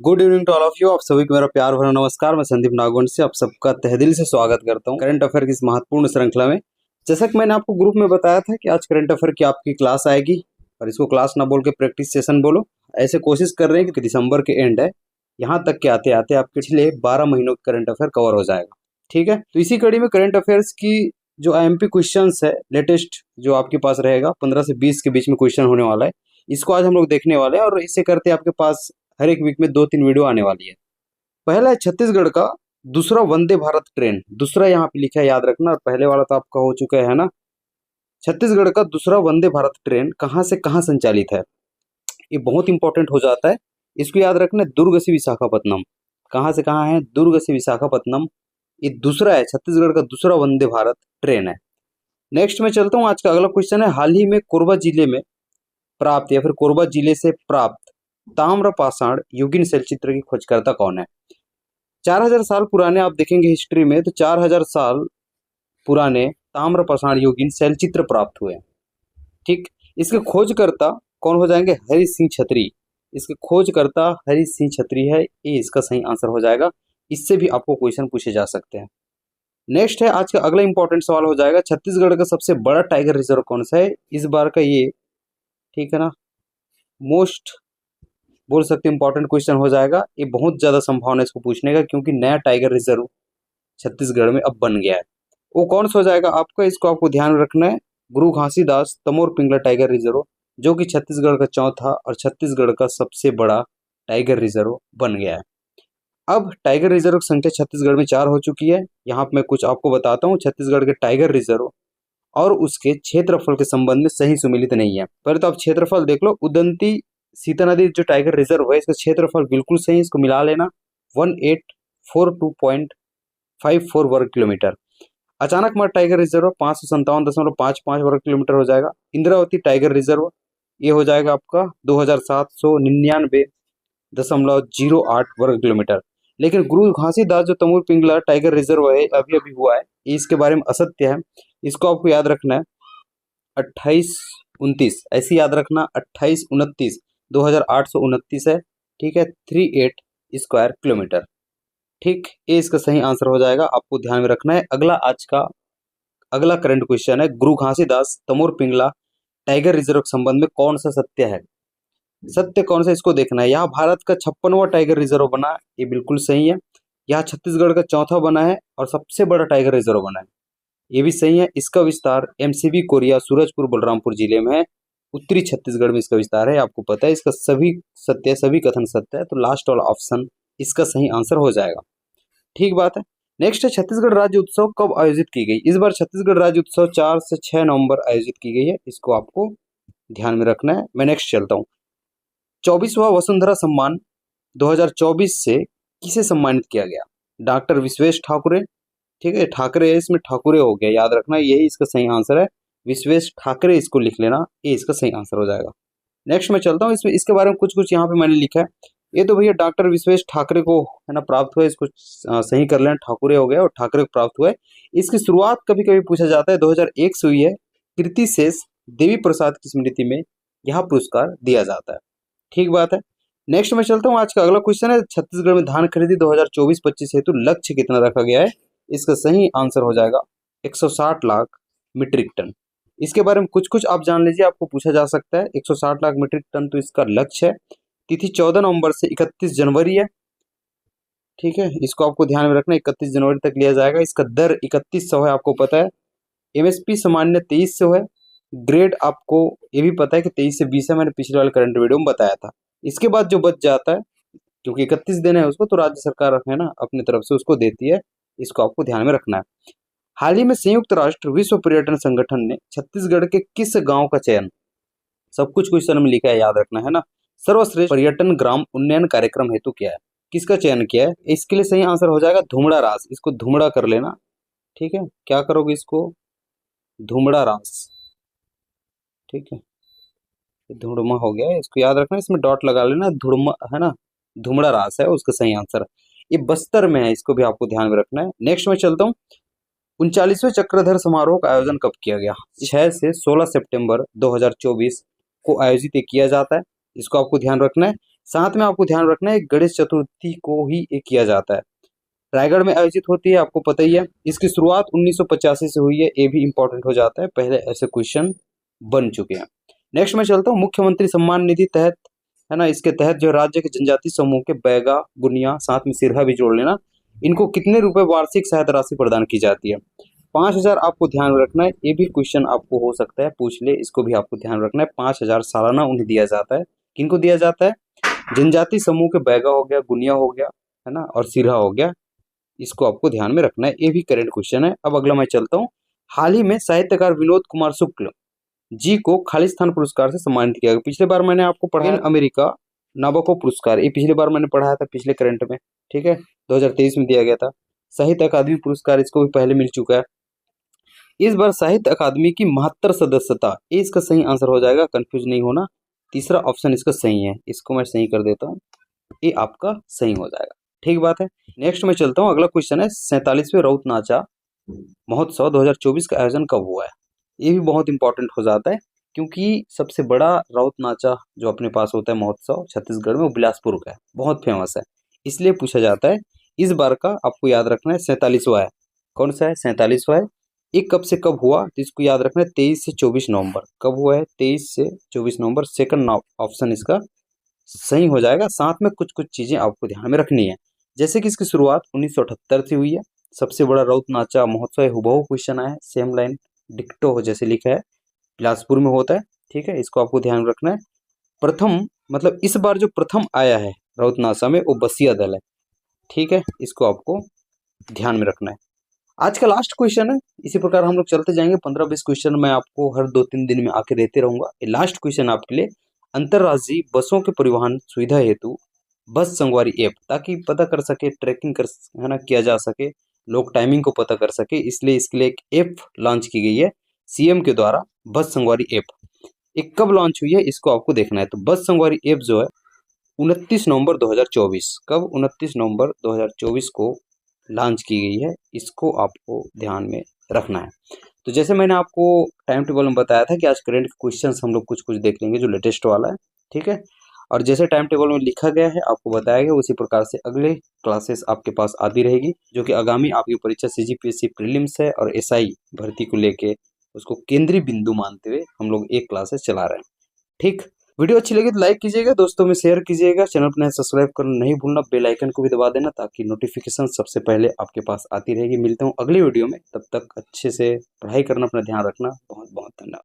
Good evening to all of you. आप सभी को मेरा प्यार भरा नमस्कार। मैं संदीप नागवंशी आप सबका तहे दिल से स्वागत करता हूं करंट अफेयर की इस महत्वपूर्ण श्रृंखला में। जैसा कि मैंने आपको ग्रुप में बताया था कि आज करंट अफेयर की आपकी क्लास आएगी, और इसको क्लास ना बोल के प्रैक्टिस सेशन बोलो। ऐसे कोशिश कर रहे हैं कि दिसंबर के एंड है, यहाँ तक के आते आते आपके पिछले 12 महीनों का करंट अफेयर कवर हो जाएगा। ठीक है, तो इसी कड़ी में करंट अफेयर्स की जो IMP क्वेश्चन है लेटेस्ट जो आपके पास रहेगा 15 से 20 के बीच में क्वेश्चन होने वाला है, इसको आज हम लोग देखने वाले हैं। और इसे करते आपके पास हर एक वीक में 2-3 वीडियो आने वाली है। पहला है छत्तीसगढ़ का दूसरा वंदे भारत ट्रेन, दूसरा यहाँ पे लिखा है, याद रखना। और पहले वाला तो आपका हो चुका है ना। छत्तीसगढ़ का दूसरा वंदे भारत ट्रेन कहाँ से कहाँ संचालित है, ये बहुत इंपॉर्टेंट हो जाता है। इसको याद रखना, दुर्ग से विशाखापट्टनम। कहाँ से कहाँ है? दुर्ग से विशाखापट्टनम। ये दूसरा है, छत्तीसगढ़ का दूसरा वंदे भारत ट्रेन है। नेक्स्ट में चलता हूँ। आज का अगला क्वेश्चन है, हाल ही में कोरबा जिले में प्राप्त या फिर कोरबा जिले से प्राप्त ताम्रपाषाण युगीन शैलचित्र की खोजकर्ता कौन है? 4000 साल पुराने आप देखेंगे हिस्ट्री में, तो 4000 साल पुराने ताम्रपाषाण युगीन शैलचित्र प्राप्त हुए। ठीक, इसके खोजकर्ता कौन हो जाएंगे? हरि सिंह छत्री। इसके खोजकर्ता हरि सिंह छत्री है, ये इसका सही आंसर हो जाएगा। इससे भी आपको क्वेश्चन पूछे जा सकते हैं। नेक्स्ट है, आज का अगला इंपॉर्टेंट सवाल हो जाएगा, छत्तीसगढ़ का सबसे बड़ा टाइगर रिजर्व कौन सा है इस बार का? ये ठीक है ना, मोस्ट बोल सकते इंपॉर्टेंट क्वेश्चन हो जाएगा। ये बहुत ज्यादा संभावना है इसको पूछने का, क्योंकि नया टाइगर रिजर्व छत्तीसगढ़ में अब बन गया है। वो कौन सा हो जाएगा आपका? इसको आपको ध्यान में रखना है, गुरु घासीदास तमोर पिंगला टाइगर रिजर्व, जो कि छत्तीसगढ़ का चौथा और छत्तीसगढ़ का सबसे बड़ा टाइगर रिजर्व बन गया है। अब टाइगर रिजर्व की संख्या छत्तीसगढ़ में 4 हो चुकी है। यहाँ पे मैं कुछ आपको बताता हूँ। छत्तीसगढ़ के टाइगर रिजर्व और उसके क्षेत्रफल के संबंध में सही सुमिलित नहीं है। पहले तो आप क्षेत्रफल देख लो। उदंती सीता नदी जो टाइगर रिजर्व है, इसका क्षेत्रफल बिल्कुल सही, इसको मिला लेना, 1842.54 वर्ग किलोमीटर। अचानकमार टाइगर रिजर्व 557.55 वर्ग किलोमीटर हो जाएगा। इंद्रावती टाइगर रिजर्व ये हो जाएगा आपका 2799.08 वर्ग किलोमीटर। लेकिन गुरु घासीदास जो तमोर पिंगला टाइगर रिजर्व है, अभी अभी हुआ है, इसके बारे में असत्य है। इसको आपको याद रखना है, 2829 ऐसे याद रखना, 2829 2829 है। ठीक है, 38 स्क्वायर किलोमीटर। ठीक, ये इसका सही आंसर हो जाएगा, आपको ध्यान में रखना है। आज का अगला करंट क्वेश्चन है, गुरु घासीदास तमोर पिंगला टाइगर रिजर्व के संबंध में कौन सा सत्य है? सत्य कौन सा, इसको देखना है। यहाँ भारत का 56वां टाइगर रिजर्व बना, ये बिल्कुल सही है। यहाँ छत्तीसगढ़ का चौथा बना है और सबसे बड़ा टाइगर रिजर्व बना है, ये भी सही है। इसका विस्तार MCB कोरिया सूरजपुर बलरामपुर जिले में है। उत्तरी छत्तीसगढ़ में इसका विस्तार है, आपको पता है। इसका सभी सत्य, सभी कथन सत्य है, तो लास्ट वाला ऑप्शन इसका सही आंसर हो जाएगा। ठीक बात है। नेक्स्ट है, छत्तीसगढ़ राज्य उत्सव कब आयोजित की गई? इस बार छत्तीसगढ़ राज्य उत्सव 4 से 6 नवंबर आयोजित की गई है, इसको आपको ध्यान में रखना है। मैं नेक्स्ट चलता हूँ। 24वां वसुंधरा सम्मान 2024 से किसे सम्मानित किया गया? डॉक्टर विश्वेश ठाकुरे। ठीक है, ठाकरे है, इसमें ठाकुरे हो गया, याद रखना, यही इसका सही आंसर है। विश्वेश ठाकरे, इसको लिख लेना, ये इसका सही आंसर हो जाएगा। नेक्स्ट मैं चलता हूँ। इसमें इसके बारे में कुछ कुछ यहाँ पे मैंने लिखा है। ये तो भैया डॉक्टर विश्वेश ठाकरे को है ना प्राप्त हुआ है, इसको सही कर लेना, ठाकुरे हो गया और ठाकरे को प्राप्त हुआ है। इसकी शुरुआत कभी कभी पूछा जाता है 2001 से हुई है। कीर्ति शेष देवी प्रसाद की स्मृति में यह पुरस्कार दिया जाता है। ठीक बात है। नेक्स्ट मैं चलता हूँ। आज का अगला क्वेश्चन है, छत्तीसगढ़ में धान खरीदी 2024-25 हेतु लक्ष्य कितना रखा गया है? इसका सही आंसर हो जाएगा 160 लाख मीट्रिक टन। इसके बारे में कुछ कुछ आप जान लीजिए, आपको पूछा जा सकता है। 160 लाख मीट्रिक टन तो इसका लक्ष्य है। तिथि 14 नवंबर से 31 जनवरी है। ठीक है, इसको आपको ध्यान में रखना, 31 जनवरी तक लिया जाएगा। इसका दर 3100 है, आपको पता है। MSP सामान्य 2300 है। ग्रेड आपको ये भी पता है कि 23 से 20 है, मैंने पिछले वाले करंट वीडियो में बताया था। इसके बाद जो बच जाता है, क्योंकि 31 दिन है उसको, तो राज्य सरकार है ना अपनी तरफ से उसको देती है, इसको आपको ध्यान में रखना है। हाल ही में संयुक्त राष्ट्र विश्व पर्यटन संगठन ने छत्तीसगढ़ के किस गांव का चयन, सब कुछ क्वेश्चन में लिखा है, याद रखना है ना, सर्वश्रेष्ठ पर्यटन ग्राम उन्नयन कार्यक्रम हेतु किया है? किसका चयन किया है? इसके लिए सही आंसर हो जाएगा धुमड़ा रास, इसको धुमड़ा कर लेना। ठीक है, क्या करोगे इसको? धुमड़ा रास। ठीक है, धुड़मा हो गया, इसको याद रखना, इसमें डॉट लगा लेना, धुड़मा है ना, धुमड़ा रास है उसका सही आंसर। ये बस्तर में है, इसको भी आपको ध्यान में रखना है। नेक्स्ट में चलता हूँ। 39वें चक्रधर समारोह का आयोजन कब किया गया? 6 से 16 सितंबर 2024 को आयोजित किया जाता है, इसको आपको ध्यान रखना है। साथ में आपको ध्यान रखना है गणेश चतुर्थी को ही ये किया जाता है। रायगढ़ में आयोजित होती है, आपको पता ही है। इसकी शुरुआत 1985 से हुई है, ये भी इंपॉर्टेंट हो जाता है, पहले ऐसे क्वेश्चन बन चुके हैं। नेक्स्ट मैं चलता हूँ मुख्यमंत्री सम्मान निधि तहत, है ना, इसके तहत जो राज्य के जनजाति समूह के बैगा, गुनिया, साथ में सिरहा भी जोड़ लेना, इनको कितने रुपए वार्षिक सहायता राशि प्रदान की जाती है? 5,000 आपको ध्यान रखना है, ये भी क्वेश्चन आपको हो सकता है पूछ ले, इसको भी आपको ध्यान रखना है। 5,000 सालाना उन्हें दिया जाता है। किनको दिया जाता है? जनजाति समूह के बैगा हो गया, गुनिया हो गया, है ना, और सिरहा हो गया, इसको आपको ध्यान में रखना है, ये भी करेंट क्वेश्चन है। अब अगला मैं चलता हूँ। हाल ही में साहित्यकार विनोद कुमार शुक्ल जी को खालिस्तान पुरस्कार से सम्मानित किया गया। पिछले बार मैंने आपको पढ़ाया अमेरिका नाबोको पुरस्कार, ये पिछले बार मैंने पढ़ाया था पिछले करंट में, ठीक है, 2023 में दिया गया था। साहित्य अकादमी पुरस्कार इसको भी पहले मिल चुका है। इस बार साहित्य अकादमी की 72 सदस्यता, ये इसका सही आंसर हो जाएगा, कंफ्यूज नहीं होना। तीसरा ऑप्शन इसका सही है, इसको मैं सही कर देता हूँ, ये आपका सही हो जाएगा, ठीक बात है। नेक्स्ट में चलता हूँ, अगला क्वेश्चन है 47वें राउत नाचा महोत्सव 2024 का आयोजन कब हुआ है? ये भी बहुत इंपॉर्टेंट हो जाता है, क्योंकि सबसे बड़ा राउत नाचा जो अपने पास होता है महोत्सव छत्तीसगढ़ में, वो बिलासपुर का है, बहुत फेमस है, इसलिए पूछा जाता है। इस बार का आपको याद रखना है 47वां है। कौन सा है? 47वां है। ये कब से कब हुआ, तो इसको याद रखना है 23 से 24 नवंबर। कब हुआ है? 23 से 24 नवंबर। सेकंड ऑप्शन इसका सही हो जाएगा। साथ में कुछ कुछ चीजें आपको ध्यान में रखनी है, जैसे कि इसकी शुरुआत 1978 से हुई है। सबसे बड़ा राउत नाचा महोत्सव, हुबहू क्वेश्चन आया, सेम लाइन डिक्टो हो जैसे लिखा है, बिलासपुर में होता है, ठीक है, इसको आपको ध्यान रखना है। प्रथम मतलब इस बार जो प्रथम आया है राउत नाचा में, वो बसिया दल है, ठीक है, इसको आपको ध्यान में रखना है। आज का लास्ट क्वेश्चन है, इसी प्रकार हम लोग चलते जाएंगे। 15-20 क्वेश्चन मैं आपको हर 2-3 दिन में आके देते रहूंगा। ये लास्ट क्वेश्चन आपके लिए, अंतरराज्यीय बसों के परिवहन सुविधा हेतु बस संगवारी ऐप, ताकि पता कर सके, ट्रैकिंग कर, है ना, किया जा सके, लोग टाइमिंग को पता कर सके, इसलिए इसके लिए एक ऐप लॉन्च की गई है सीएम के द्वारा, बस संगवारी ऐप। एक कब लॉन्च हुई है इसको आपको देखना है। तो बस संगवारी ऐप जो है 29 नवंबर 2024, कब? 29 नवंबर 2024 को लॉन्च की गई है, इसको आपको ध्यान में रखना है। तो जैसे मैंने आपको टाइम टेबल में बताया था कि आज करंट क्वेश्चंस हम लोग कुछ कुछ देख लेंगे जो लेटेस्ट वाला है, ठीक है, और जैसे टाइम टेबल में लिखा गया है आपको बताया गया, उसी प्रकार से अगले क्लासेस आपके पास आती रहेगी, जो कि आगामी आपकी परीक्षा सीजीपीएससी प्रीलिम्स है और एसआई भर्ती को लेके उसको केंद्रीय बिंदु मानते हुए हम लोग एक क्लासेस चला रहे हैं, ठीक। वीडियो अच्छी लगी तो लाइक कीजिएगा, दोस्तों में शेयर कीजिएगा, चैनल पर नए सब्सक्राइब करना नहीं भूलना, बेल आइकन को भी दबा देना, ताकि नोटिफिकेशन सबसे पहले आपके पास आती रहेगी। मिलते हूँ अगली वीडियो में, तब तक अच्छे से पढ़ाई करना, अपना ध्यान रखना। बहुत बहुत धन्यवाद।